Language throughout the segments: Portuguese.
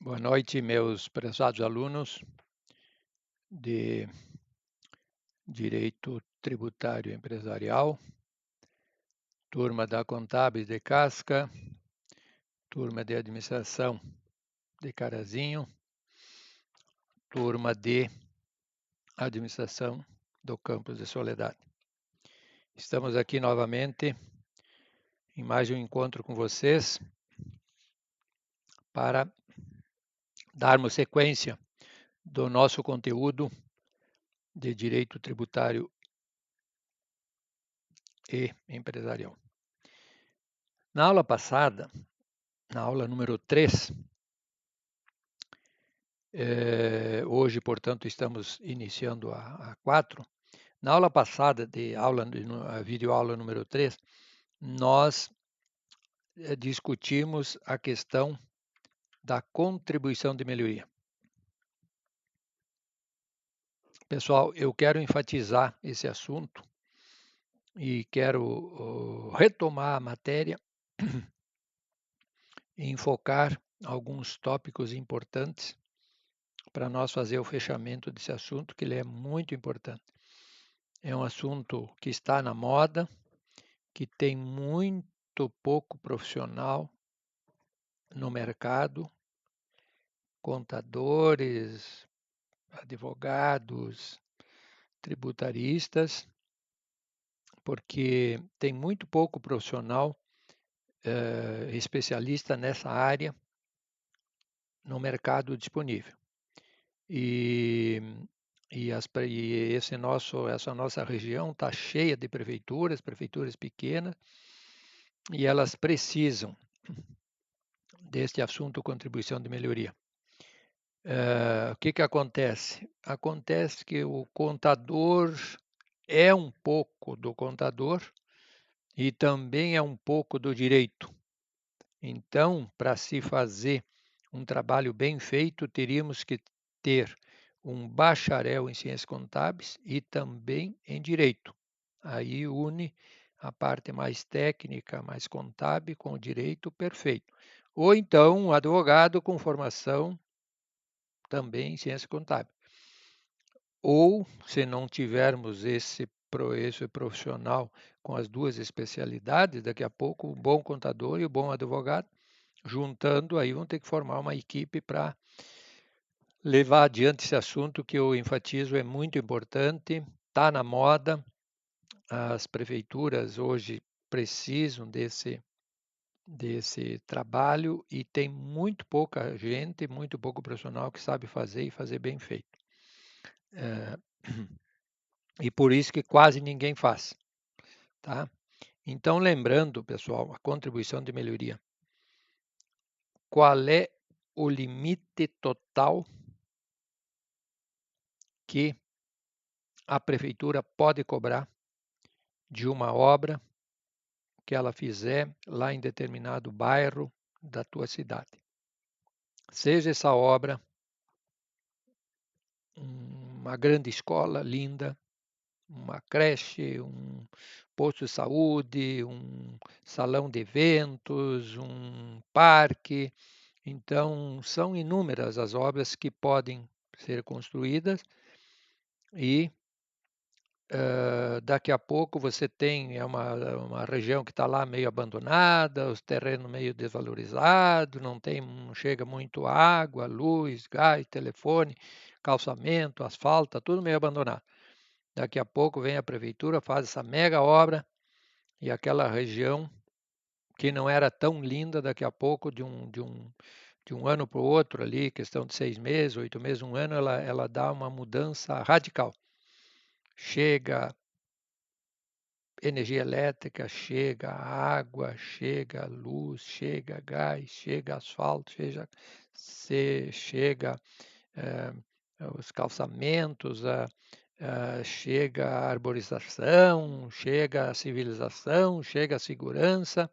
Boa noite, meus prezados alunos de Direito Tributário Empresarial, turma da Contábeis de Casca, turma de Administração de Carazinho, turma de Administração do Campus de Soledade. Estamos aqui novamente em mais um encontro com vocês para darmos sequência do nosso conteúdo de Direito Tributário e Empresarial. Na aula passada, na aula número 3, hoje, portanto, estamos iniciando a 4. Na aula passada, a videoaula número 3, nós discutimos a questão da contribuição de melhoria. Pessoal, eu quero enfatizar esse assunto e quero retomar a matéria e enfocar alguns tópicos importantes para nós fazer o fechamento desse assunto, que ele é muito importante. É um assunto que está na moda, que tem muito pouco profissional no mercado, contadores, advogados, tributaristas, porque tem muito pouco profissional especialista nessa área no mercado disponível. Essa nossa região está cheia de prefeituras pequenas, e elas precisam deste assunto contribuição de melhoria. O que acontece? Acontece que o contador é um pouco do contador e também é um pouco do direito. Então, para se fazer um trabalho bem feito, teríamos que ter um bacharel em ciências contábeis e também em direito. Aí une a parte mais técnica, mais contábil, com o direito perfeito. Ou então um advogado com formação também em ciência contábil. Ou, se não tivermos esse profissional com as duas especialidades, daqui a pouco o bom contador e o bom advogado, juntando, aí vão ter que formar uma equipe para levar adiante esse assunto que eu enfatizo é muito importante, está na moda, as prefeituras hoje precisam desse trabalho e tem muito pouca gente, muito pouco profissional que sabe fazer e fazer bem feito. E por isso que quase ninguém faz, tá? Então, lembrando, pessoal, a contribuição de melhoria. Qual é o limite total que a prefeitura pode cobrar de uma obra que ela fizer lá em determinado bairro da tua cidade? Seja essa obra uma grande escola linda, uma creche, um posto de saúde, um salão de eventos, um parque. Então, são inúmeras as obras que podem ser construídas e daqui a pouco você tem uma região que está lá meio abandonada, os terrenos meio desvalorizados, não chega muito água, luz, gás, telefone, calçamento, asfalto, tá tudo meio abandonado. Daqui a pouco vem a prefeitura, faz essa mega obra e aquela região que não era tão linda, daqui a pouco, de um ano para o outro ali, questão de 6 meses, 8 meses, um ano, ela dá uma mudança radical. Chega energia elétrica, chega água, chega luz, chega gás, chega asfalto, chega os calçamentos, chega a arborização, chega a civilização, chega a segurança,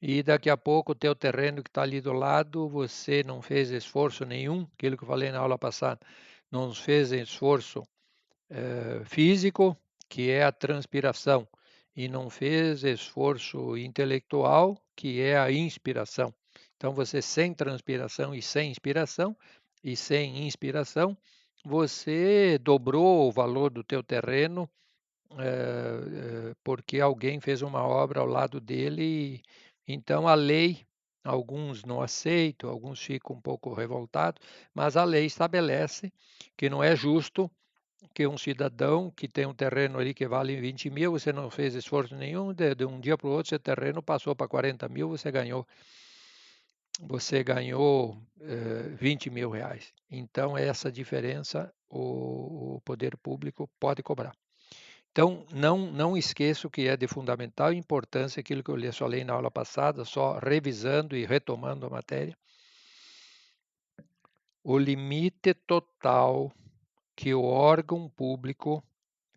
e daqui a pouco o teu terreno que está ali do lado, você não fez esforço nenhum, aquilo que eu falei na aula passada, não fez esforço físico, que é a transpiração, e não fez esforço intelectual, que é a inspiração. Então, você sem transpiração e sem inspiração, e sem inspiração, você dobrou o valor do teu terreno porque alguém fez uma obra ao lado dele. Então, a lei, alguns não aceitam, alguns ficam um pouco revoltados, mas a lei estabelece que não é justo que um cidadão que tem um terreno ali que vale 20 mil, você não fez esforço nenhum, de um dia para o outro, seu terreno passou para 40 mil, você ganhou 20 mil reais. Então, essa diferença o poder público pode cobrar. Então, não esqueço que é de fundamental importância aquilo que eu só falei na aula passada, só revisando e retomando a matéria. O limite total que o órgão público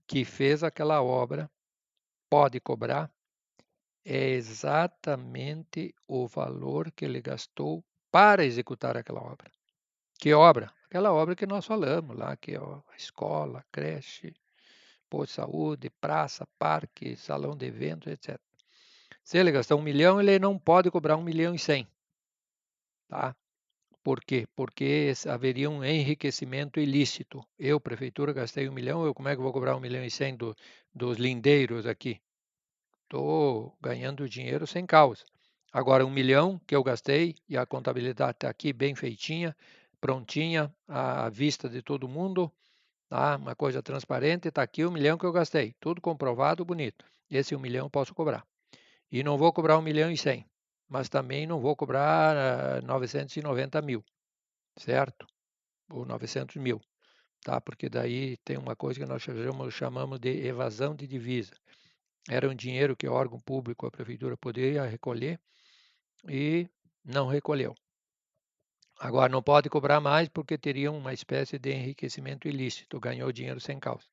que fez aquela obra pode cobrar é exatamente o valor que ele gastou para executar aquela obra. Que obra? Aquela obra que nós falamos lá, que é a escola, creche, posto de saúde, praça, parque, salão de eventos, etc. Se ele gastar 1 milhão, ele não pode cobrar 1 milhão e 100. Tá? Por quê? Porque haveria um enriquecimento ilícito. Eu, prefeitura, gastei 1 milhão, como é que eu vou cobrar 1 milhão e 100 dos lindeiros aqui? Estou ganhando dinheiro sem causa. Agora, 1 milhão que eu gastei e a contabilidade está aqui bem feitinha, prontinha, à vista de todo mundo, tá? Uma coisa transparente, está aqui 1 milhão que eu gastei, tudo comprovado, bonito. Esse 1 milhão eu posso cobrar. E não vou cobrar 1 milhão e 100, mas também não vou cobrar 990 mil, certo? Ou 900 mil, tá? Porque daí tem uma coisa que nós chamamos de evasão de divisa. Era um dinheiro que o órgão público, a prefeitura, poderia recolher e não recolheu. Agora, não pode cobrar mais porque teria uma espécie de enriquecimento ilícito, ganhou dinheiro sem causa.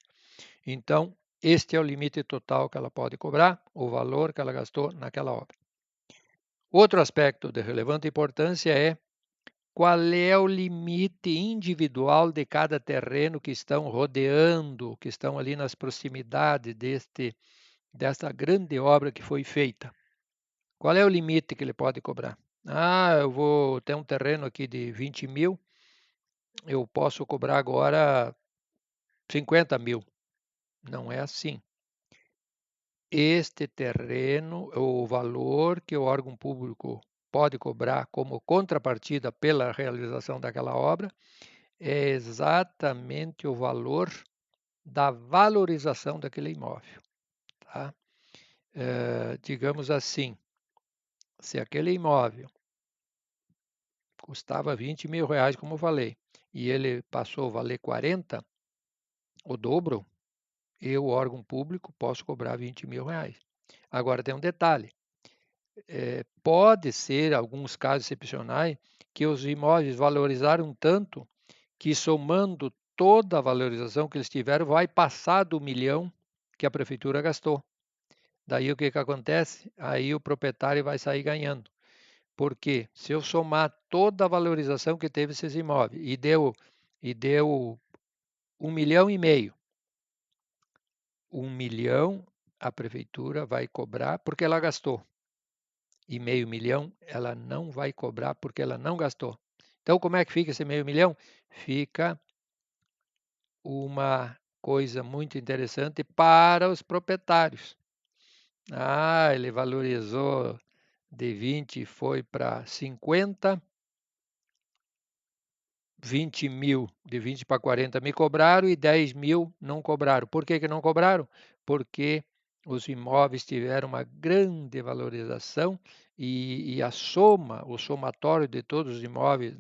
Então, este é o limite total que ela pode cobrar, o valor que ela gastou naquela obra. Outro aspecto de relevante importância é qual é o limite individual de cada terreno que estão rodeando, que estão ali nas proximidades desta grande obra que foi feita. Qual é o limite que ele pode cobrar? Eu vou ter um terreno aqui de 20 mil, eu posso cobrar agora 50 mil. Não é assim. Este terreno, o valor que o órgão público pode cobrar como contrapartida pela realização daquela obra, é exatamente o valor da valorização daquele imóvel. Tá? Digamos assim, se aquele imóvel custava 20 mil reais, como eu falei, e ele passou a valer 40, o dobro, eu, órgão público, posso cobrar 20 mil reais. Agora tem um detalhe, pode ser, alguns casos excepcionais, que os imóveis valorizaram tanto que somando toda a valorização que eles tiveram, vai passar do 1 milhão que a prefeitura gastou. Daí o que acontece? Aí o proprietário vai sair ganhando. Porque se eu somar toda a valorização que teve esses imóveis e deu 1,5 milhão, 1 milhão a prefeitura vai cobrar porque ela gastou. E meio milhão ela não vai cobrar porque ela não gastou. Então, como é que fica esse meio milhão? Fica uma coisa muito interessante para os proprietários. Ele valorizou de 20 e foi para 50, 20 mil, de 20 para 40 me cobraram e 10 mil não cobraram. Por que não cobraram? Porque os imóveis tiveram uma grande valorização e a soma, o somatório de todos os imóveis,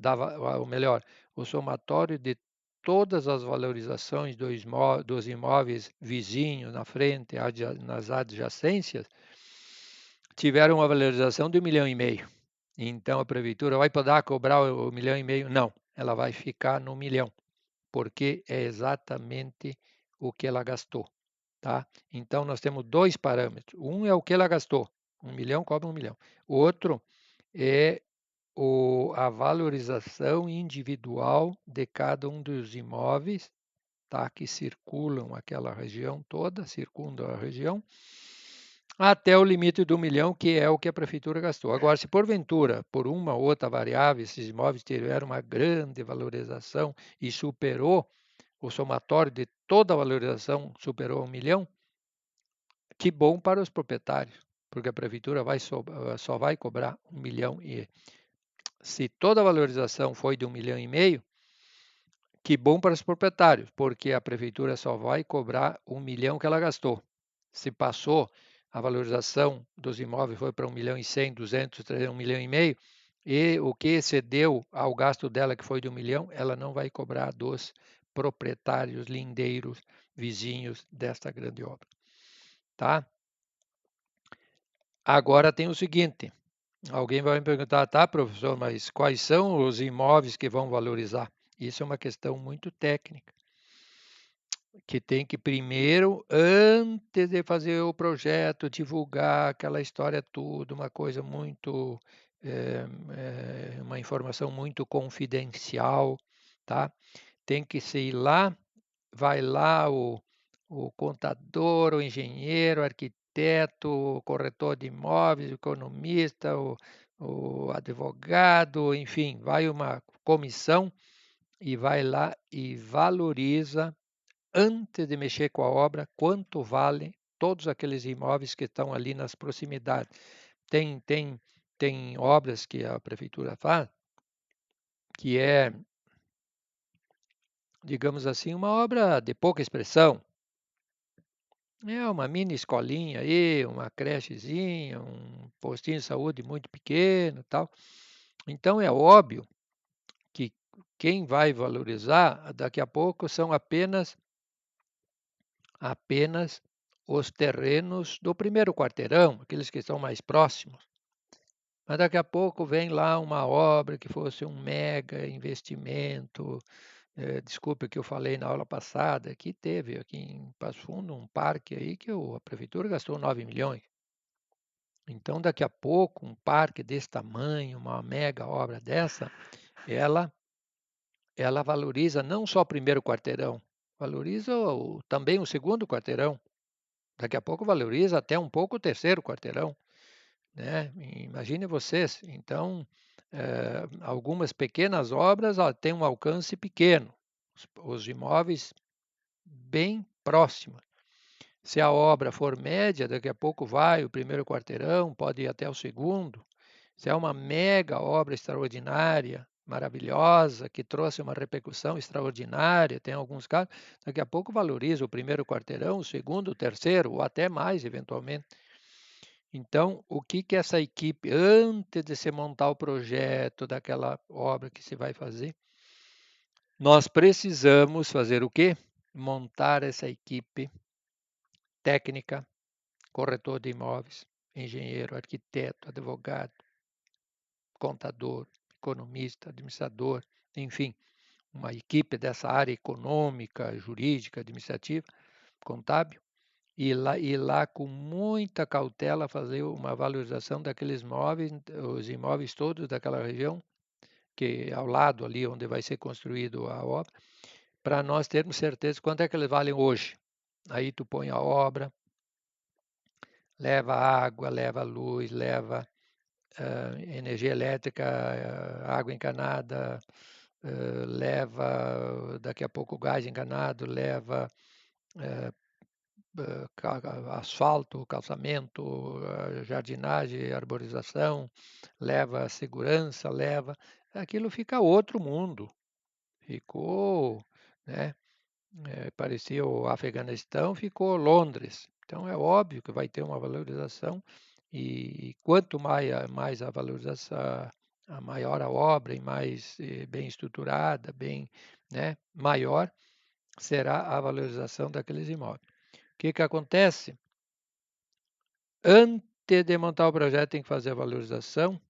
ou melhor, o somatório de todas as valorizações dos imóveis vizinhos, na frente, nas adjacências, tiveram uma valorização de 1,5 milhão. Então a prefeitura vai poder cobrar o 1,5 milhão? Não, ela vai ficar no 1 milhão, porque é exatamente o que ela gastou. Tá? Então nós temos dois parâmetros. Um é o que ela gastou, 1 milhão cobra 1 milhão. O outro é a valorização individual de cada um dos imóveis, tá? Que circulam aquela região toda, circundam a região, até o limite do 1 milhão, que é o que a prefeitura gastou. Agora, se porventura, por uma ou outra variável, esses imóveis tiveram uma grande valorização e superou o somatório de toda a valorização, superou 1 milhão, que bom para os proprietários, porque a prefeitura só vai cobrar 1 milhão. E se toda a valorização foi de 1,5 milhão, que bom para os proprietários, porque a prefeitura só vai cobrar 1 milhão que ela gastou. Se passou, a valorização dos imóveis foi para 1 milhão e 100, 200, 300, 1 milhão e meio, e o que excedeu ao gasto dela, que foi de 1 milhão, ela não vai cobrar dos proprietários, lindeiros, vizinhos desta grande obra. Tá? Agora tem o seguinte, alguém vai me perguntar, tá, professor, mas quais são os imóveis que vão valorizar? Isso é uma questão muito técnica, que tem que primeiro, antes de fazer o projeto, divulgar aquela história toda, uma coisa muito, uma informação muito confidencial, tá? Tem que ser lá, vai lá o contador, o engenheiro, o arquiteto, o corretor de imóveis, o economista, o advogado, enfim, vai uma comissão e vai lá e valoriza, antes de mexer com a obra, quanto vale todos aqueles imóveis que estão ali nas proximidades. Tem obras que a prefeitura faz, que é, digamos assim, uma obra de pouca expressão. É uma mini escolinha aí, uma crechezinha, um postinho de saúde muito pequeno, tal. Então é óbvio que quem vai valorizar daqui a pouco são apenas os terrenos do primeiro quarteirão, aqueles que estão mais próximos. Mas daqui a pouco vem lá uma obra que fosse um mega investimento. Desculpe que eu falei na aula passada, que teve aqui em Passo Fundo um parque aí que a prefeitura gastou 9 milhões. Então, daqui a pouco, um parque desse tamanho, uma mega obra dessa, ela, ela valoriza não só o primeiro quarteirão, valoriza também o segundo quarteirão. Daqui a pouco valoriza até um pouco o terceiro quarteirão, né? Imagine vocês. Então, algumas pequenas obras têm um alcance pequeno, os imóveis bem próximos. Se a obra for média, daqui a pouco vai o primeiro quarteirão, pode ir até o segundo. Se é uma mega obra extraordinária, maravilhosa, que trouxe uma repercussão extraordinária, tem alguns casos, daqui a pouco valoriza o primeiro quarteirão, o segundo, o terceiro, ou até mais, eventualmente. Então, o que que essa equipe, antes de se montar o projeto daquela obra que se vai fazer, nós precisamos fazer o quê? Montar essa equipe técnica, corretor de imóveis, engenheiro, arquiteto, advogado, contador, economista, administrador, enfim, uma equipe dessa área econômica, jurídica, administrativa, contábil, e lá com muita cautela fazer uma valorização daqueles imóveis, os imóveis todos daquela região, que ao lado ali onde vai ser construído a obra, para nós termos certeza quanto é que eles valem hoje. Aí tu põe a obra, leva água, leva luz, leva energia elétrica, água encanada, leva daqui a pouco gás encanado, leva asfalto, calçamento, jardinagem, arborização, leva segurança, leva. Aquilo fica outro mundo. Ficou, né? Parecia o Afeganistão, ficou Londres. Então é óbvio que vai ter uma valorização e quanto mais a valorização, a maior a obra e mais bem estruturada, bem, né, maior será a valorização daqueles imóveis. O que que acontece? Antes de montar o projeto tem que fazer a valorização.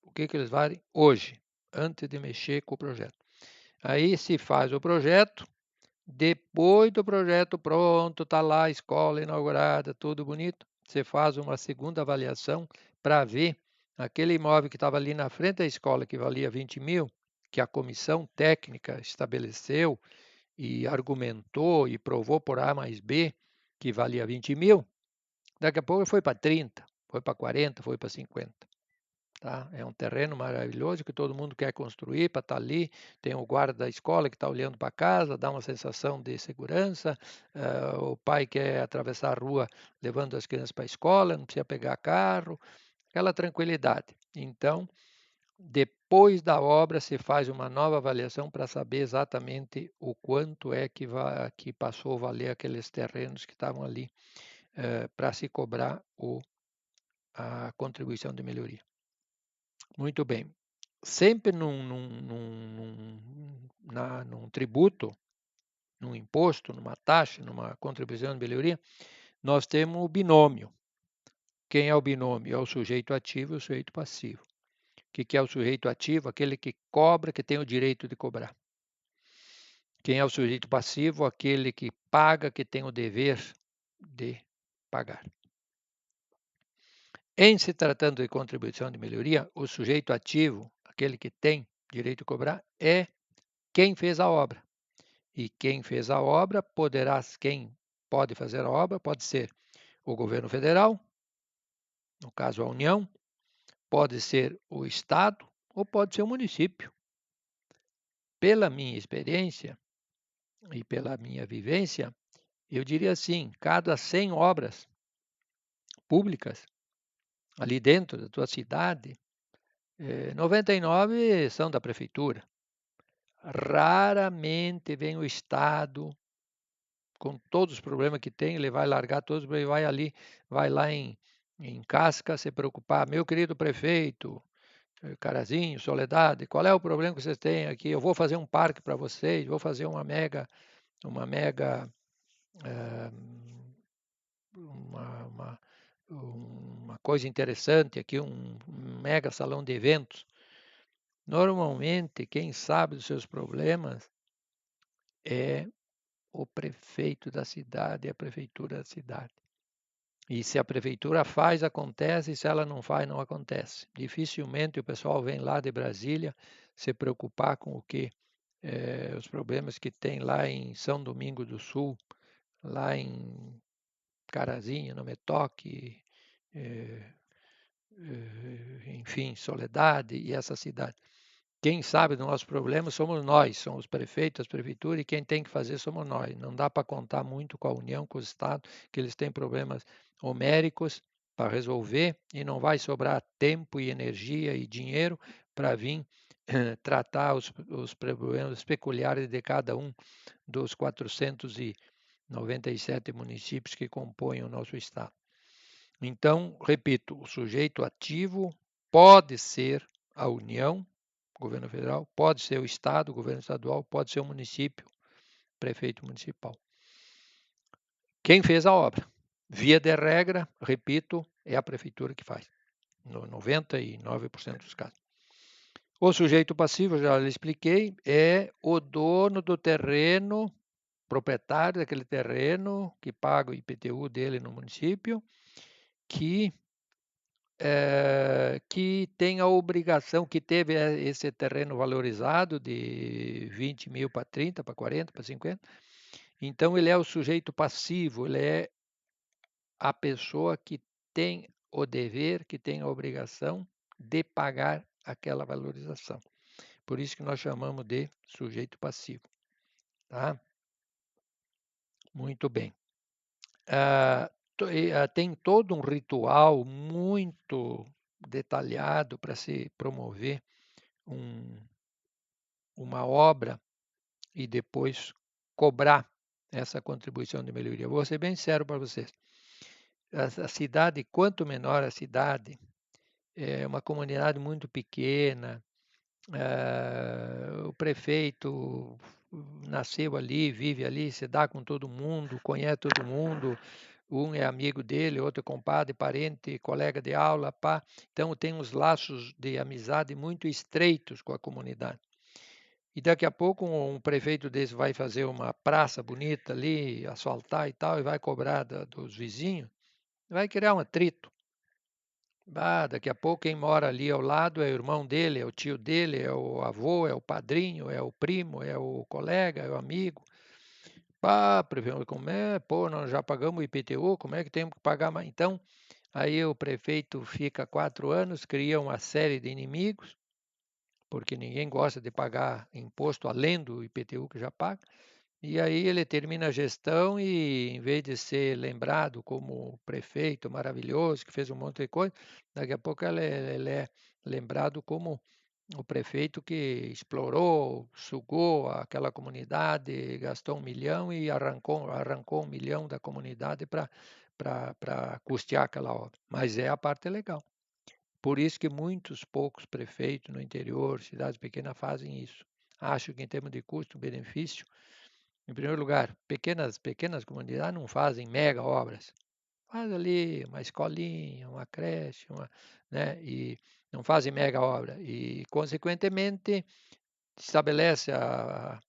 O que que eles valem hoje, antes de mexer com o projeto. Aí se faz o projeto. Depois do projeto pronto, está lá a escola inaugurada, tudo bonito, você faz uma segunda avaliação para ver aquele imóvel que estava ali na frente da escola, que valia 20 mil, que a comissão técnica estabeleceu e argumentou e provou por A mais B que valia 20 mil, Daqui a pouco foi para 30, foi para 40, foi para 50. Tá? É um terreno maravilhoso que todo mundo quer construir para estar ali. Tem o guarda da escola que está olhando para casa, dá uma sensação de segurança. O pai quer atravessar a rua levando as crianças para a escola, não precisa pegar carro, aquela tranquilidade. Então, depois da obra, se faz uma nova avaliação para saber exatamente o quanto é que passou a valer aqueles terrenos que estavam ali para se cobrar a contribuição de melhoria. Muito bem. Sempre num tributo, num imposto, numa taxa, numa contribuição de melhoria, nós temos o binômio. Quem é o binômio? É o sujeito ativo e o sujeito passivo. O que é o sujeito ativo? Aquele que cobra, que tem o direito de cobrar. Quem é o sujeito passivo? Aquele que paga, que tem o dever de pagar. Em se tratando de contribuição de melhoria, o sujeito ativo, aquele que tem direito de cobrar, é quem fez a obra. E quem fez a obra quem pode fazer a obra pode ser o governo federal, no caso a União, pode ser o Estado ou pode ser o município. Pela minha experiência e pela minha vivência, eu diria assim, cada 100 obras públicas ali dentro da tua cidade, 99 são da prefeitura. Raramente vem o Estado com todos os problemas que tem, ele vai largar todos, ele vai lá em Casca se preocupar. Meu querido prefeito, Carazinho, Soledade, qual é o problema que vocês têm aqui? Eu vou fazer um parque para vocês, vou fazer uma mega, eh, uma coisa interessante aqui, um mega salão de eventos. Normalmente, quem sabe dos seus problemas é o prefeito da cidade e a prefeitura da cidade. E se a prefeitura faz, acontece, e se ela não faz, não acontece. Dificilmente o pessoal vem lá de Brasília se preocupar com o que os problemas que tem lá em São Domingo do Sul, lá em Carazinho, no Metoque, enfim, Soledade e essa cidade. Quem sabe dos nossos problemas somos nós, são os prefeitos, as prefeituras, e quem tem que fazer somos nós. Não dá para contar muito com a União, com o Estado, que eles têm problemas homéricos para resolver e não vai sobrar tempo e energia e dinheiro para vir tratar os problemas peculiares de cada um dos 497 municípios que compõem o nosso Estado. Então, repito, o sujeito ativo pode ser a União, governo federal, pode ser o Estado, governo estadual, pode ser o município, prefeito municipal. Quem fez a obra? Via de regra, repito, é a prefeitura que faz, no 99% dos casos. O sujeito passivo, já lhe expliquei, é o dono do terreno, proprietário daquele terreno, que paga o IPTU dele no município, que tem a obrigação, que teve esse terreno valorizado de 20 mil para 30, para 40, para 50. Então, ele é o sujeito passivo, ele é a pessoa que tem o dever, que tem a obrigação de pagar aquela valorização. Por isso que nós chamamos de sujeito passivo. Tá? Muito bem. Tem todo um ritual muito detalhado para se promover uma obra e depois cobrar essa contribuição de melhoria. Vou ser bem sério para vocês. A cidade, quanto menor a cidade, é uma comunidade muito pequena, o prefeito nasceu ali, vive ali, se dá com todo mundo, conhece todo mundo, um é amigo dele, outro é compadre, parente, colega de aula, pá. Então tem uns laços de amizade muito estreitos com a comunidade. E daqui a pouco um prefeito desse vai fazer uma praça bonita ali, asfaltar e tal, e vai cobrar dos vizinhos, vai criar um atrito. Daqui a pouco quem mora ali ao lado é o irmão dele, é o tio dele, é o avô, é o padrinho, é o primo, é o colega, é o amigo. Pá, prefeito, como é? Pô, nós já pagamos o IPTU, como é que temos que pagar mais? Então, aí o prefeito fica 4 anos, cria uma série de inimigos, porque ninguém gosta de pagar imposto além do IPTU que já paga. E aí ele termina a gestão e, em vez de ser lembrado como prefeito maravilhoso, que fez um monte de coisa, daqui a pouco ele é lembrado como o prefeito que explorou, sugou aquela comunidade, gastou 1 milhão e arrancou 1 milhão da comunidade para custear aquela obra. Mas é a parte legal. Por isso que muitos poucos prefeitos no interior, cidades pequenas, fazem isso. Acho que em termos de custo-benefício, em primeiro lugar, pequenas comunidades não fazem mega obras. Faz ali uma escolinha, uma creche, né? E não fazem mega obra. E, consequentemente, estabelece a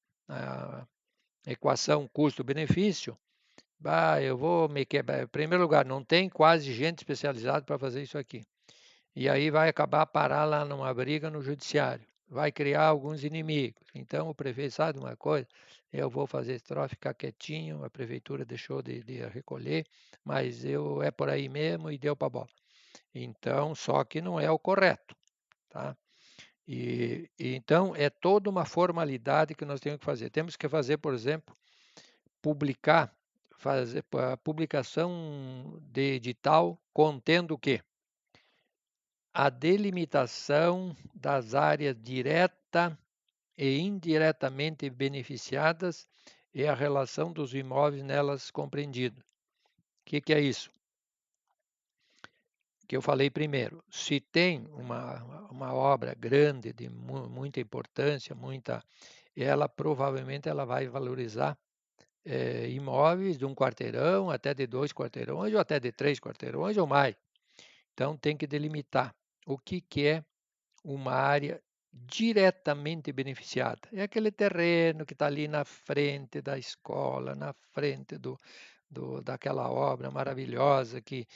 equação custo-benefício. Bah, eu vou me quebrar. Em primeiro lugar, não tem quase gente especializada para fazer isso aqui. E aí vai acabar parar lá numa briga no judiciário. Vai criar alguns inimigos. Então o prefeito sabe de uma coisa, eu vou fazer esse troço ficar quietinho, a prefeitura deixou de recolher, mas eu é por aí mesmo e deu para bola. Então, só que não é o correto, tá? E então é toda uma formalidade que nós temos que fazer. Temos que fazer, por exemplo, publicar, fazer a publicação de edital contendo o quê? A delimitação das áreas direta e indiretamente beneficiadas e a relação dos imóveis nelas compreendidos. O que é isso? Que eu falei primeiro. Se tem uma obra grande, de muita importância, ela provavelmente ela vai valorizar imóveis de 1 quarteirão, até de 2 quarteirões, ou até de 3 quarteirões ou mais. Então tem que delimitar o que é uma área diretamente beneficiada. É aquele terreno que está ali na frente da escola, na frente daquela obra maravilhosa que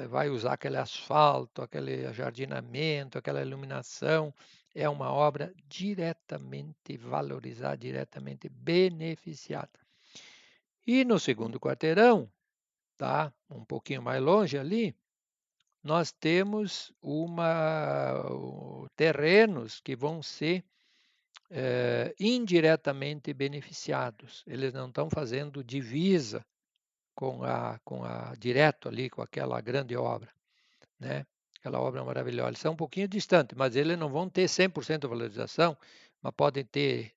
vai usar aquele asfalto, aquele jardinamento, aquela iluminação. É uma obra diretamente valorizada, diretamente beneficiada. E no segundo quarteirão, tá? Um pouquinho mais longe ali, nós temos terrenos que vão ser indiretamente beneficiados. Eles não estão fazendo divisa direto ali com aquela grande obra, né? Aquela obra maravilhosa. Eles são um pouquinho distantes, mas eles não vão ter 100% de valorização, mas podem ter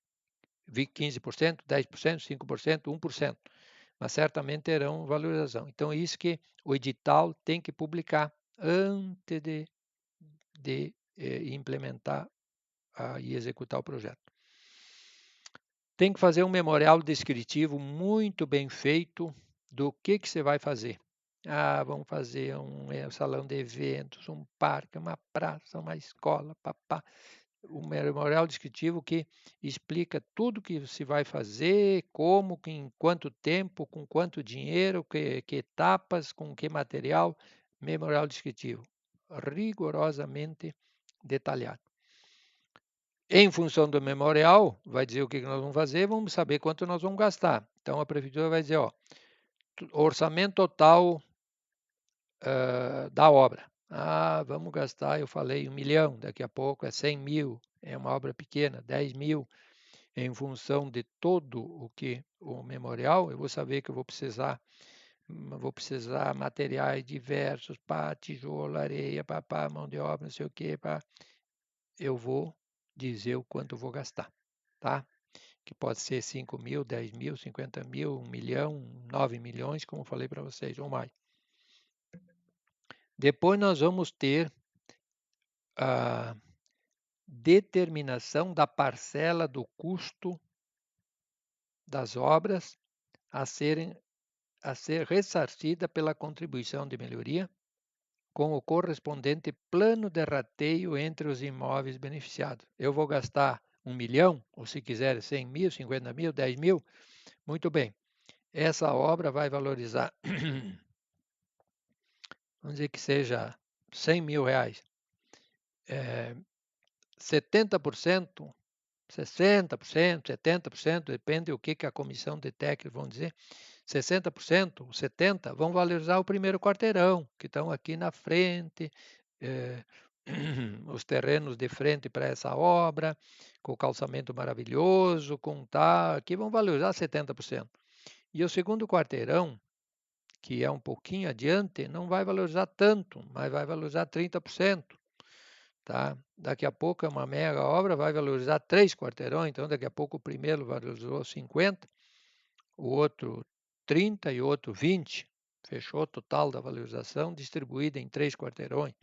15%, 10%, 5%, 1%, mas certamente terão valorização. Então, isso que o edital tem que publicar antes de implementar e executar o projeto. Tem que fazer um memorial descritivo muito bem feito do que você vai fazer. Ah, vamos fazer um salão de eventos, um parque, uma praça, uma escola, papá. Um memorial descritivo que explica tudo que se vai fazer, como, em quanto tempo, com quanto dinheiro, que etapas, com que material. Memorial descritivo, rigorosamente detalhado. Em função do memorial, vai dizer o que nós vamos fazer, vamos saber quanto nós vamos gastar. Então a prefeitura vai dizer, ó, orçamento total da obra. Ah, vamos gastar, eu falei 1 milhão, daqui a pouco é 100 mil, é uma obra pequena, 10 mil. Em função de todo o memorial, eu vou saber que eu vou precisar materiais diversos, pá, tijolo, areia, pá, mão de obra, não sei o quê, pá. Eu vou dizer o quanto eu vou gastar, tá? Que pode ser 5 mil, 10 mil, 50 mil, 1 milhão, 9 milhões, como eu falei para vocês, ou mais. Depois nós vamos ter a determinação da parcela do custo das obras a ser ressarcida pela contribuição de melhoria, com o correspondente plano de rateio entre os imóveis beneficiados. Eu vou gastar 1 milhão, ou se quiser 100 mil, 50 mil, 10 mil, muito bem. Essa obra vai valorizar, vamos dizer que seja 100 mil reais. 70% 60%, 70%, depende do que a comissão de técnicos vão dizer. 60%, 70% vão valorizar o primeiro quarteirão, que estão aqui na frente, os terrenos de frente para essa obra, com o calçamento maravilhoso, aqui vão valorizar 70%. E o segundo quarteirão, que é um pouquinho adiante, não vai valorizar tanto, mas vai valorizar 30%. Tá? Daqui a pouco é uma mega obra, vai valorizar 3 quarteirões, então daqui a pouco o primeiro valorizou 50, o outro 30 e o outro 20, fechou o total da valorização distribuída em 3 quarteirões.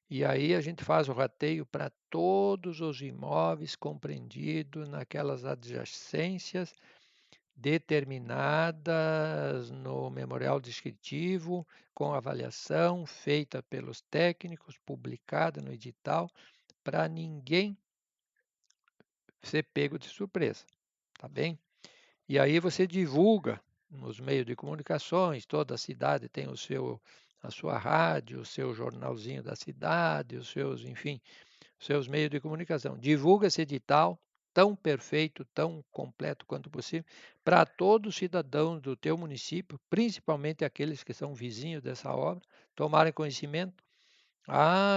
E aí a gente faz o rateio para todos os imóveis compreendidos naquelas adjacências determinadas no memorial descritivo, com avaliação feita pelos técnicos, publicada no edital, para ninguém ser pego de surpresa, tá bem? E aí você divulga nos meios de comunicações, toda a cidade tem a sua rádio, o seu jornalzinho da cidade, enfim, seus meios de comunicação. Divulga esse edital tão perfeito, tão completo quanto possível, para todos os cidadãos do teu município, principalmente aqueles que são vizinhos dessa obra, tomarem conhecimento.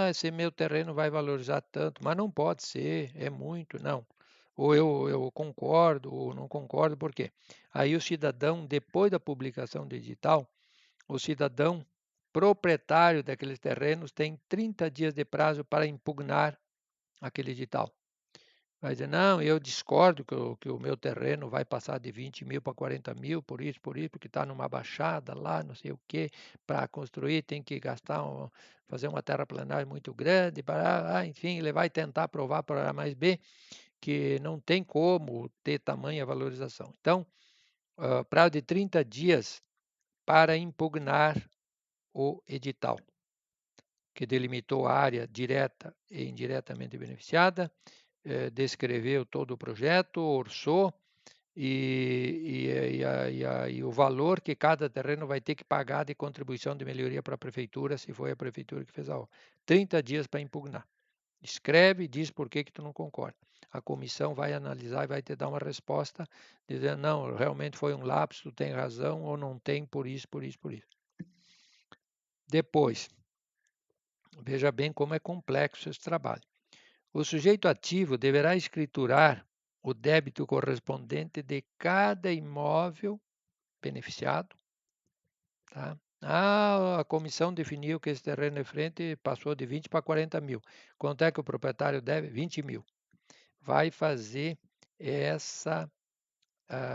Esse meu terreno vai valorizar tanto, mas não pode ser, é muito, não. Ou eu concordo ou não concordo, por quê? Aí o cidadão, depois da publicação do edital, o cidadão proprietário daqueles terrenos tem 30 dias de prazo para impugnar aquele edital. Vai dizer, não, eu discordo que o meu terreno vai passar de 20 mil para 40 mil, por isso, porque está numa baixada lá, não sei o quê, para construir tem que fazer uma terraplanagem muito grande, enfim, ele vai tentar provar para A mais B que não tem como ter tamanha valorização. Então, prazo de 30 dias para impugnar o edital, que delimitou a área direta e indiretamente beneficiada, descreveu todo o projeto, orçou e o valor que cada terreno vai ter que pagar de contribuição de melhoria para a prefeitura, se foi a prefeitura que fez a obra. 30 dias para impugnar. Escreve e diz por que tu não concorda. A comissão vai analisar e vai te dar uma resposta, dizendo, não, realmente foi um lapso, tu tem razão, ou não tem por isso, por isso, por isso. Depois, veja bem como é complexo esse trabalho. O sujeito ativo deverá escriturar o débito correspondente de cada imóvel beneficiado. Tá? A comissão definiu que esse terreno de frente passou de 20 para 40 mil. Quanto é que o proprietário deve? 20 mil. Vai fazer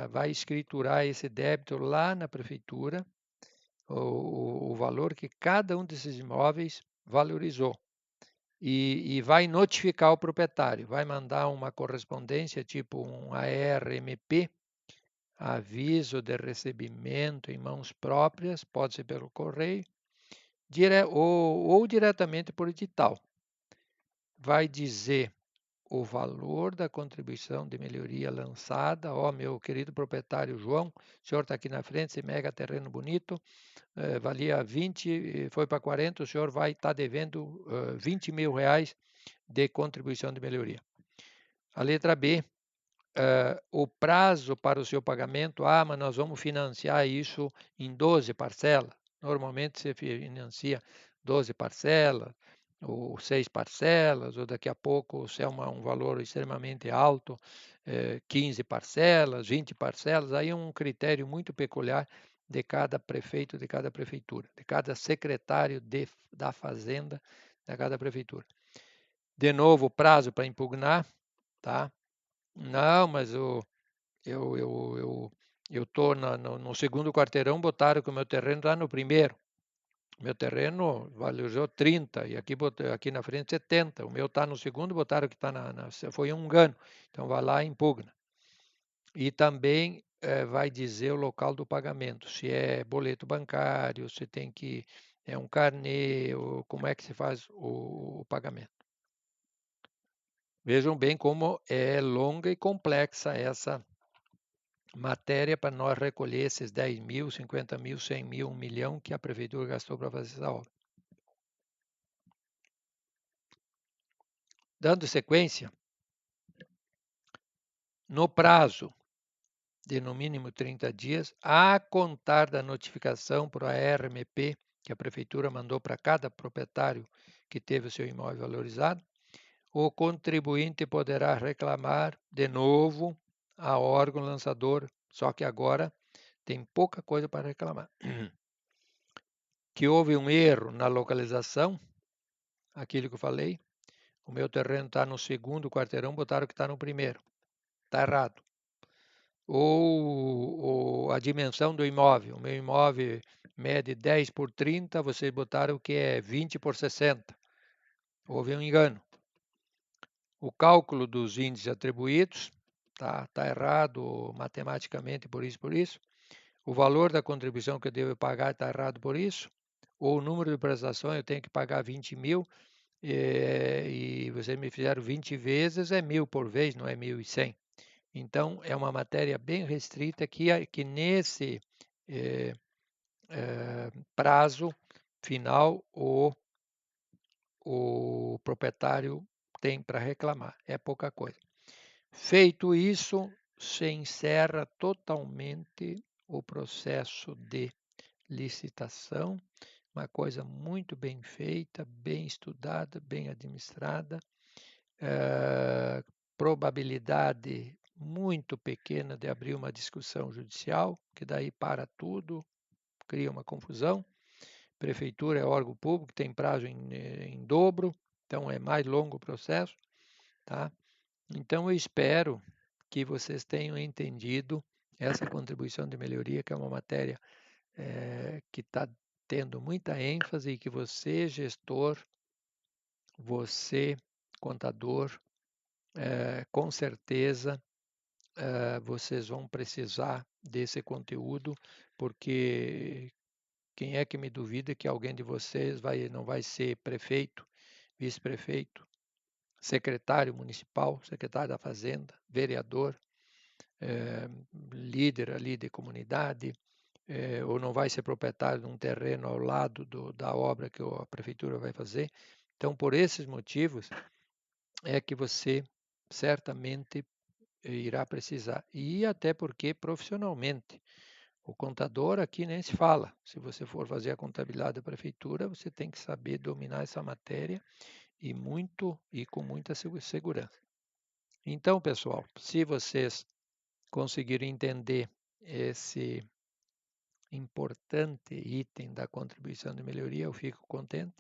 vai escriturar esse débito lá na prefeitura, o valor que cada um desses imóveis valorizou. E vai notificar o proprietário, vai mandar uma correspondência, tipo um ARMP, aviso de recebimento em mãos próprias, pode ser pelo correio, ou diretamente por edital. Vai dizer o valor da contribuição de melhoria lançada. Meu querido proprietário João, o senhor está aqui na frente, esse mega terreno bonito, valia 20, foi para 40, o senhor vai estar devendo 20 mil reais de contribuição de melhoria. A letra B, o prazo para o seu pagamento, mas nós vamos financiar isso em 12 parcelas. Normalmente você financia 12 parcelas, ou 6 parcelas, ou daqui a pouco, se é um valor extremamente alto, 15 parcelas, 20 parcelas, aí é um critério muito peculiar de cada prefeito, de cada prefeitura, de cada secretário da Fazenda, de cada prefeitura. De novo, prazo para impugnar, tá? Não, mas eu estou no segundo quarteirão, botaram que o meu terreno está no primeiro. Meu terreno valorizou 30 e aqui na frente 70. O meu está no segundo, botaram que está foi um engano. Então vai lá e impugna. E também vai dizer o local do pagamento, se é boleto bancário, se tem que é um carnê, ou como é que se faz o pagamento. Vejam bem como é longa e complexa essa matéria para nós recolher esses 10 mil, 50 mil, 100 mil, 1 milhão que a prefeitura gastou para fazer essa obra. Dando sequência, no prazo de no mínimo 30 dias, a contar da notificação para a RMP que a Prefeitura mandou para cada proprietário que teve o seu imóvel valorizado, o contribuinte poderá reclamar de novo a órgão lançador, só que agora tem pouca coisa para reclamar. Que houve um erro na localização, aquilo que eu falei, o meu terreno está no segundo quarteirão, botaram que está no primeiro. Está errado. Ou a dimensão do imóvel. O meu imóvel mede 10 por 30, vocês botaram que é 20 por 60. Houve um engano. O cálculo dos índices atribuídos tá errado matematicamente, por isso. O valor da contribuição que eu devo pagar está errado por isso. Ou o número de prestações, eu tenho que pagar 20 mil, e vocês me fizeram 20 vezes, é 1.000 por vez, não é 1.100. Então, é uma matéria bem restrita que nesse prazo final o proprietário tem para reclamar. É pouca coisa. Feito isso, se encerra totalmente o processo de licitação, uma coisa muito bem feita, bem estudada, bem administrada, probabilidade muito pequena de abrir uma discussão judicial, que daí para tudo, cria uma confusão. Prefeitura é órgão público, tem prazo em dobro, então é mais longo o processo, tá? Então eu espero que vocês tenham entendido essa contribuição de melhoria, que é uma matéria que está tendo muita ênfase e que você, gestor, você, contador, com certeza vocês vão precisar desse conteúdo, porque quem é que me duvida que alguém de vocês não vai ser prefeito, vice-prefeito, secretário municipal, secretário da Fazenda, vereador, líder ali de comunidade, ou não vai ser proprietário de um terreno ao lado da obra que a prefeitura vai fazer. Então, por esses motivos, é que você certamente irá precisar. E até porque profissionalmente, o contador aqui nem se fala. Se você for fazer a contabilidade da prefeitura, você tem que saber dominar essa matéria e com muita segurança. Então, pessoal, se vocês conseguirem entender esse importante item da contribuição de melhoria, eu fico contente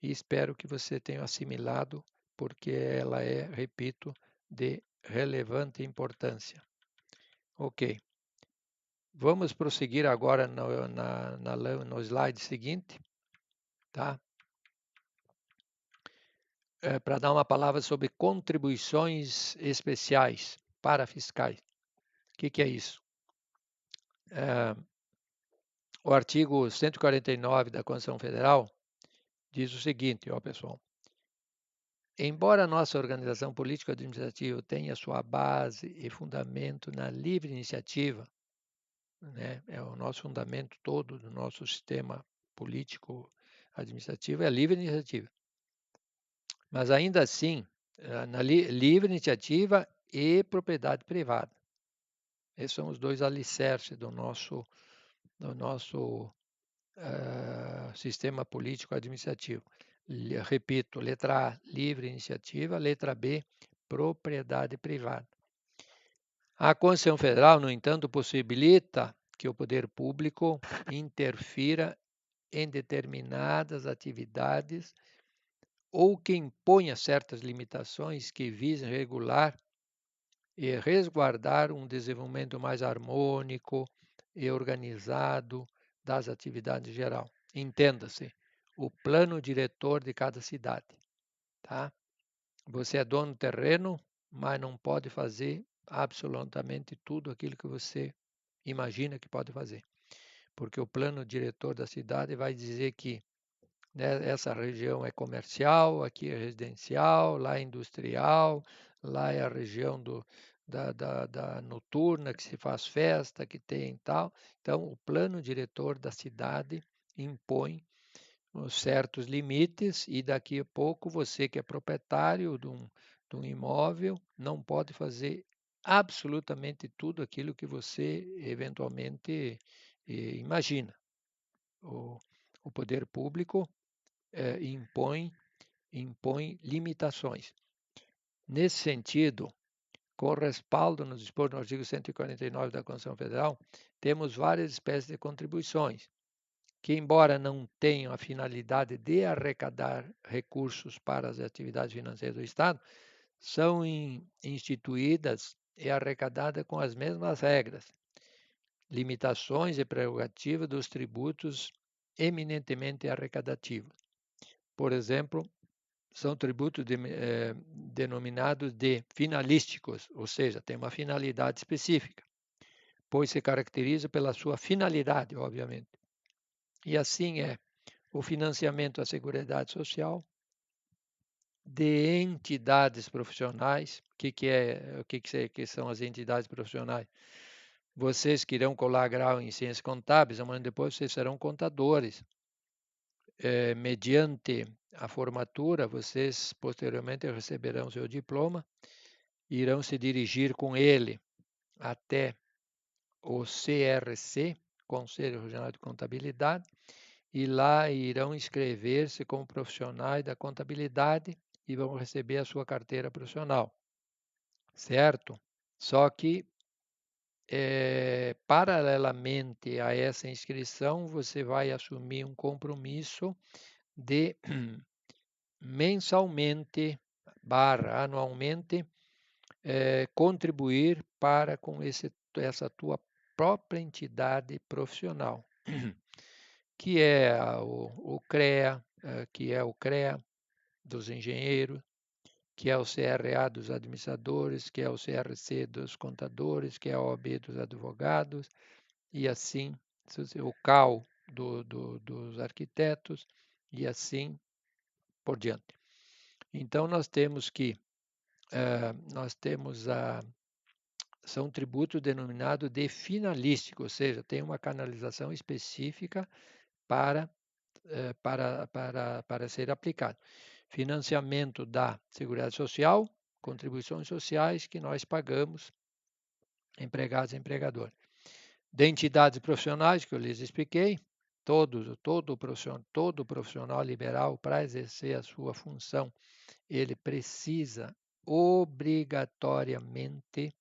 e espero que você tenha assimilado, porque ela é, repito, de relevante importância. Ok. Vamos prosseguir agora no slide seguinte, tá? Para dar uma palavra sobre contribuições especiais para fiscais. O que é isso? O artigo 149 da Constituição Federal diz o seguinte, ó pessoal. Embora a nossa organização político-administrativa tenha sua base e fundamento na livre iniciativa, né, é o nosso fundamento todo do nosso sistema político-administrativo, é a livre iniciativa. Mas ainda assim, na livre iniciativa e propriedade privada. Esses são os dois alicerces do nosso sistema político-administrativo. Repito, letra A, livre iniciativa, letra B, propriedade privada. A Constituição Federal, no entanto, possibilita que o poder público interfira em determinadas atividades ou que imponha certas limitações que visem regular e resguardar um desenvolvimento mais harmônico e organizado das atividades em geral. Entenda-se, o plano diretor de cada cidade, tá? Você é dono do terreno, mas não pode fazer absolutamente tudo aquilo que você imagina que pode fazer, porque o plano diretor da cidade vai dizer que, né, essa região é comercial, aqui é residencial, lá é industrial, lá é a região da noturna, que se faz festa, que tem tal. Então, o plano diretor da cidade impõe certos limites e daqui a pouco você que é proprietário de um imóvel não pode fazer absolutamente tudo aquilo que você eventualmente imagina. O, o poder público impõe limitações. Nesse sentido, com respaldo no disposto no artigo 149 da Constituição Federal, temos várias espécies de contribuições, que, embora não tenham a finalidade de arrecadar recursos para as atividades financeiras do Estado, são instituídas e arrecadadas com as mesmas regras, limitações e prerrogativas dos tributos eminentemente arrecadativos. Por exemplo, são tributos denominados de finalísticos, ou seja, tem uma finalidade específica, pois se caracteriza pela sua finalidade, obviamente. E assim é o financiamento à Seguridade Social de entidades profissionais. O que são as entidades profissionais? Vocês que irão colar grau em ciências contábeis, amanhã depois vocês serão contadores. Mediante a formatura, vocês posteriormente receberão seu diploma, irão se dirigir com ele até o CRC, Conselho Regional de Contabilidade, e lá irão inscrever-se como profissionais da contabilidade e vão receber a sua carteira profissional, certo? Só que, paralelamente a essa inscrição, você vai assumir um compromisso de mensalmente / anualmente contribuir para com essa tua própria entidade profissional, que é o CREA, que é o CREA dos engenheiros, que é o CRA dos administradores, que é o CRC dos contadores, que é a OAB dos advogados, e assim, o CAL dos arquitetos, e assim por diante. Então, nós temos são tributos denominados de finalístico, ou seja, tem uma canalização específica para ser aplicado. Financiamento da Seguridade Social, contribuições sociais que nós pagamos, empregados e empregadores. De entidades profissionais, que eu lhes expliquei, todo profissional liberal, para exercer a sua função, ele precisa obrigatoriamente,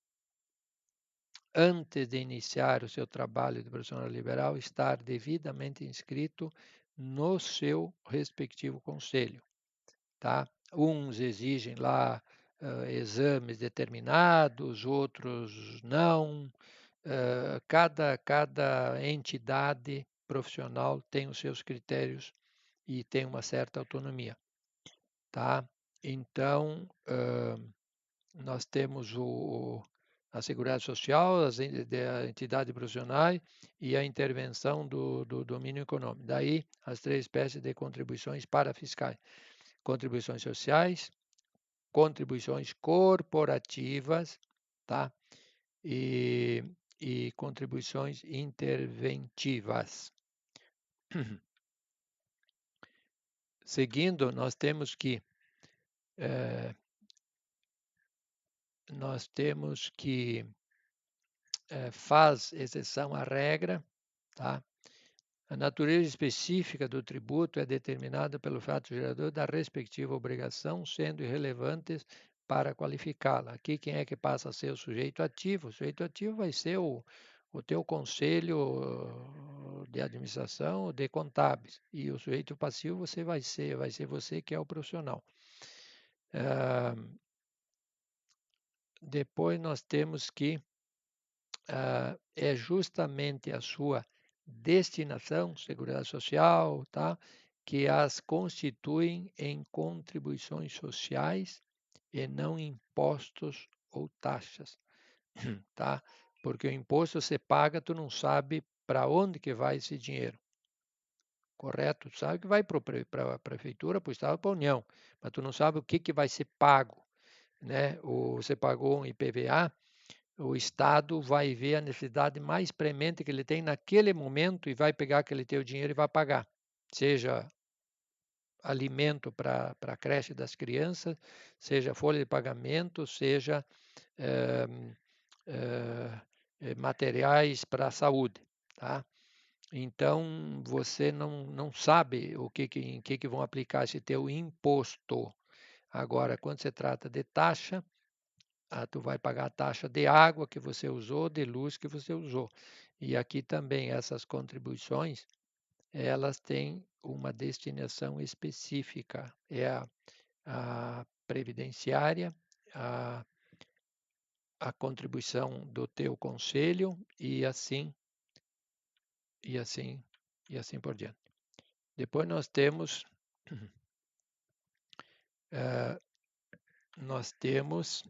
antes de iniciar o seu trabalho de profissional liberal, estar devidamente inscrito no seu respectivo conselho, tá? Uns exigem lá exames determinados, outros não. Cada entidade profissional tem os seus critérios e tem uma certa autonomia, tá? Então, nós temos a Seguridade Social, a entidade profissional e a intervenção do domínio econômico. Daí, as 3 espécies de contribuições parafiscais. Contribuições sociais, contribuições corporativas, tá? E contribuições interventivas. Seguindo, nós temos que faz exceção à regra, tá? A natureza específica do tributo é determinada pelo fato gerador da respectiva obrigação, sendo irrelevantes para qualificá-la. Aqui, quem é que passa a ser o sujeito ativo? O sujeito ativo vai ser o teu conselho de administração de contábeis. E o sujeito passivo vai ser você que é o profissional. Depois nós temos que é justamente a sua destinação, Seguridade Social, tá? Que as constituem em contribuições sociais e não impostos ou taxas, tá? Porque o imposto você paga, tu não sabe para onde que vai esse dinheiro, correto? Tu sabe que vai para a prefeitura, para o estado, para a União, mas tu não sabe o que vai ser pago, né? Você pagou um IPVA, o Estado vai ver a necessidade mais premente que ele tem naquele momento e vai pegar aquele teu dinheiro e vai pagar. Seja alimento para a creche das crianças, seja folha de pagamento, seja materiais para a saúde, tá? Então, você não sabe em que vão aplicar esse teu imposto. Agora, quando se trata de taxa, tu vai pagar a taxa de água que você usou, de luz que você usou. E aqui também essas contribuições, elas têm uma destinação específica. É a previdenciária, a, a contribuição do teu conselho e e assim, e assim por diante. Depois nós temos nós temos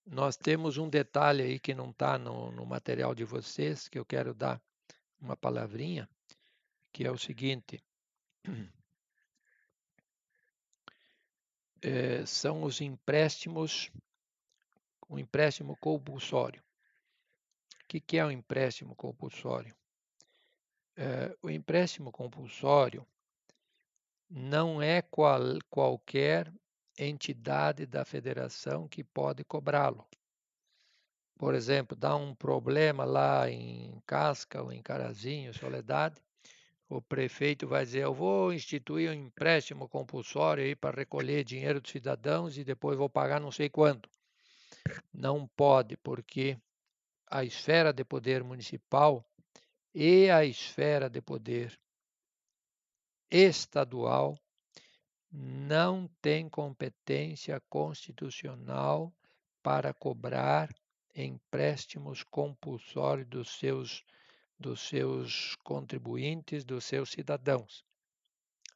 nós temos um detalhe aí que não está no material de vocês, que eu quero dar uma palavrinha, que é o seguinte, são os empréstimos, o empréstimo compulsório. O que é um empréstimo compulsório? O empréstimo compulsório não é qualquer entidade da federação que pode cobrá-lo. Por exemplo, dá um problema lá em Casca ou em Carazinho, Soledade, o prefeito vai dizer, eu vou instituir um empréstimo compulsório aí para recolher dinheiro dos cidadãos e depois vou pagar não sei quanto. Não pode, porque a esfera de poder municipal e a esfera de poder estadual não tem competência constitucional para cobrar empréstimos compulsórios dos seus contribuintes, dos seus cidadãos.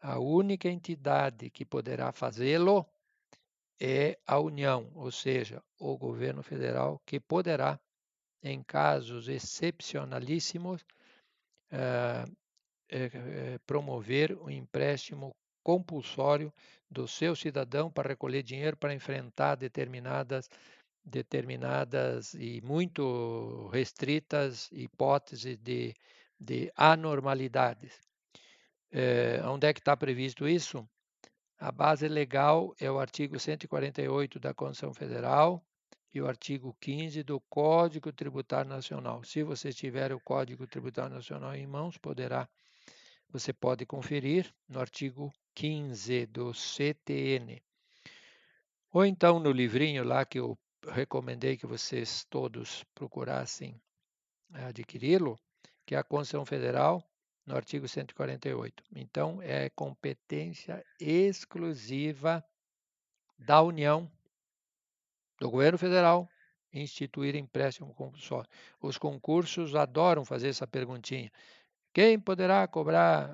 A única entidade que poderá fazê-lo é a União, ou seja, o governo federal, que poderá, em casos excepcionalíssimos, promover o empréstimo compulsório do seu cidadão para recolher dinheiro para enfrentar determinadas e muito restritas hipóteses de anormalidades. Onde é que está previsto isso? A base legal é o artigo 148 da Constituição Federal e o artigo 15 do Código Tributário Nacional. Se você tiver o Código Tributário Nacional em mãos, você pode conferir no artigo 15 do CTN. Ou então no livrinho lá que eu recomendei que vocês todos procurassem adquiri-lo, que é a Constituição Federal, no artigo 148. Então, é competência exclusiva da União, do governo federal, instituir empréstimo compulsório. Os concursos adoram fazer essa perguntinha. Quem poderá cobrar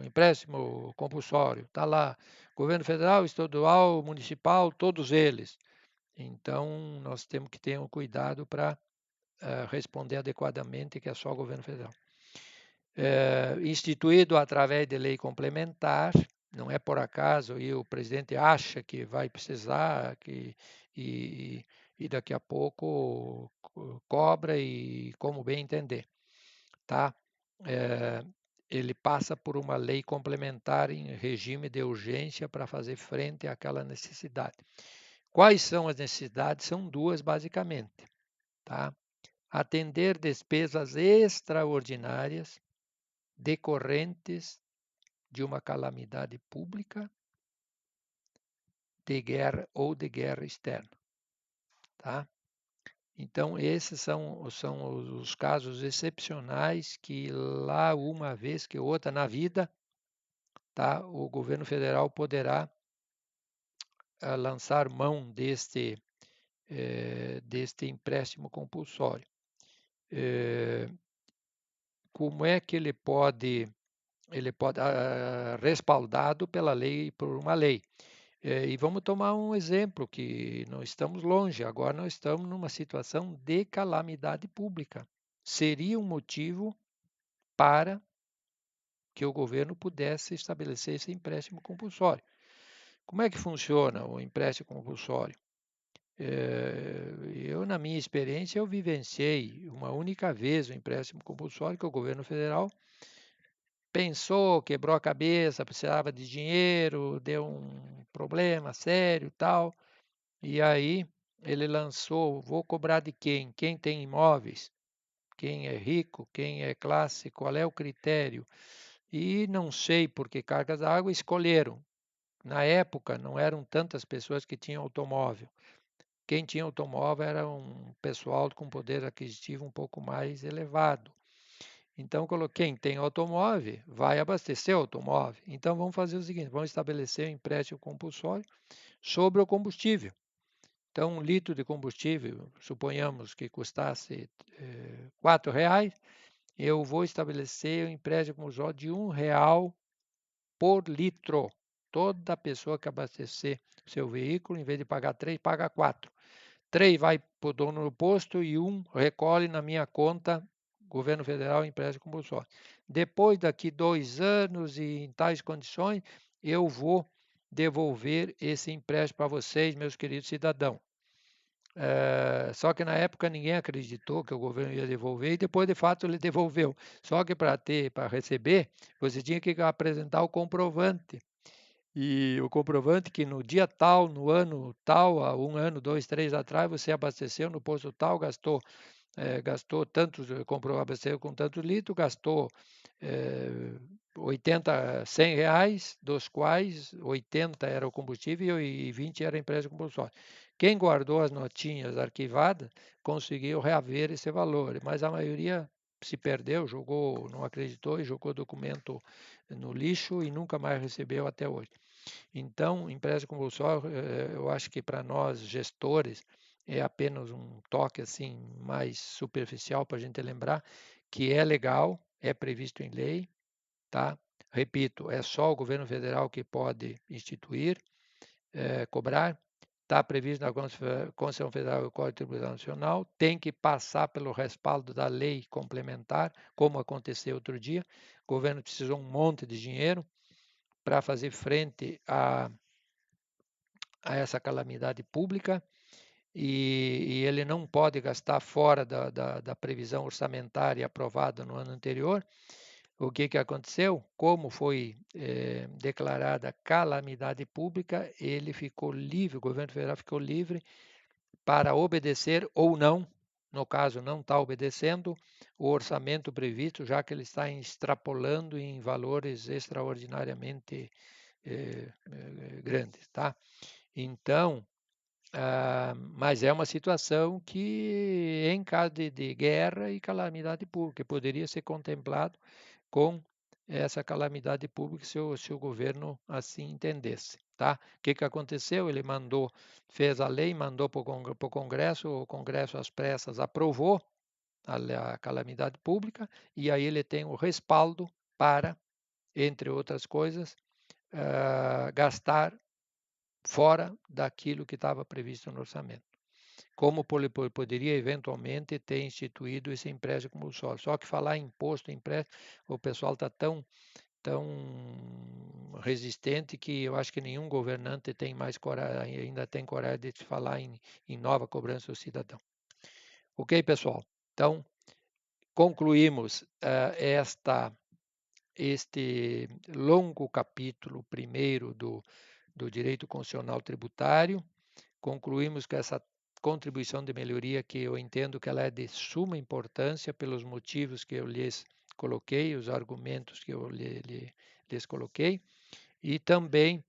empréstimo compulsório? Está lá. Governo federal, estadual, municipal, todos eles. Então, nós temos que ter um cuidado para responder adequadamente, que é só o governo federal. Instituído através de lei complementar, não é por acaso, e o presidente acha que vai precisar, e daqui a pouco cobra e como bem entender. Tá? Ele passa por uma lei complementar em regime de urgência para fazer frente àquela necessidade. Quais são as necessidades? São duas, basicamente. Tá? Atender despesas extraordinárias decorrentes de uma calamidade pública, de guerra ou de guerra externa. Tá? Então, esses são os casos excepcionais que lá, uma vez que outra na vida, tá, o governo federal poderá lançar mão deste empréstimo compulsório. Como é que ele pode respaldado pela lei, por uma lei. E vamos tomar um exemplo que não estamos longe, agora nós estamos numa situação de calamidade pública. Seria um motivo para que o governo pudesse estabelecer esse empréstimo compulsório. Como é que funciona o empréstimo compulsório? Eu, na minha experiência, eu vivenciei uma única vez o empréstimo compulsório que o governo federal pensou, quebrou a cabeça, precisava de dinheiro, deu um problema sério, tal. E aí ele lançou, vou cobrar de quem? Quem tem imóveis? Quem é rico? Quem é classe? Qual é o critério? E não sei por que cargas d'água escolheram. Na época não eram tantas pessoas que tinham automóvel. Quem tinha automóvel era um pessoal com poder aquisitivo um pouco mais elevado. Então, quem tem automóvel vai abastecer o automóvel. Então, vamos fazer o seguinte: vamos estabelecer um empréstimo compulsório sobre o combustível. Então, 1 litro de combustível, suponhamos que custasse R$ 4, eu vou estabelecer um empréstimo compulsório de R$ 1 por litro. Toda pessoa que abastecer seu veículo, em vez de pagar 3, paga 4. 3 vai para o dono do posto e 1 recolhe na minha conta, governo federal, empréstimo compulsório. Depois, daqui 2 anos e em tais condições, eu vou devolver esse empréstimo para vocês, meus queridos cidadãos. Só que na época ninguém acreditou que o governo ia devolver e depois, de fato, ele devolveu. Só que para receber, você tinha que apresentar o comprovante. E o comprovante que no dia tal, no ano tal, há 1 ano, 2, 3 atrás, você abasteceu no posto tal, gastou tantos, comprou, abasteceu com tantos litros, gastou 100 reais, dos quais 80 era o combustível e 20 era a empresa compulsória. Quem guardou as notinhas arquivadas conseguiu reaver esse valor, mas a maioria se perdeu, jogou, não acreditou e jogou documento no lixo e nunca mais recebeu até hoje. Então, empréstimo compulsório, eu acho que para nós gestores é apenas um toque assim mais superficial para a gente lembrar que é legal, é previsto em lei, tá? Repito, é só o governo federal que pode instituir, cobrar. Está previsto na Constituição Federal e Código Tributário Nacional, tem que passar pelo respaldo da lei complementar, como aconteceu outro dia. O governo precisou um monte de dinheiro para fazer frente a essa calamidade pública e ele não pode gastar fora da previsão orçamentária aprovada no ano anterior. O que aconteceu? Como foi declarada calamidade pública, ele ficou livre, o governo federal ficou livre para obedecer ou não, no caso não está obedecendo, o orçamento previsto, já que ele está extrapolando em valores extraordinariamente grandes, tá? Então, mas é uma situação que, em caso de guerra e calamidade pública, poderia ser contemplado com essa calamidade pública se o governo assim entendesse. Tá? O que aconteceu? Ele fez a lei, mandou para o Congresso às pressas aprovou a calamidade pública e aí ele tem o respaldo para, entre outras coisas, gastar fora daquilo que estava previsto no orçamento. Como poderia eventualmente ter instituído esse empréstimo compulsório. Só que falar em imposto, empréstimo, o pessoal está tão resistente que eu acho que nenhum governante tem mais coragem, ainda tem coragem de falar em nova cobrança do cidadão. Ok, pessoal? Então, concluímos este longo capítulo primeiro do direito constitucional tributário. Concluímos que essa contribuição de melhoria, que eu entendo que ela é de suma importância pelos motivos que eu lhes coloquei, os argumentos que eu lhes coloquei, e também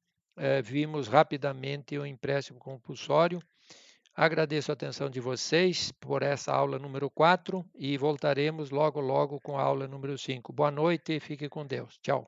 vimos rapidamente o empréstimo compulsório. Agradeço a atenção de vocês por essa aula número 4 e voltaremos logo com a aula número 5. Boa noite e fique com Deus. Tchau.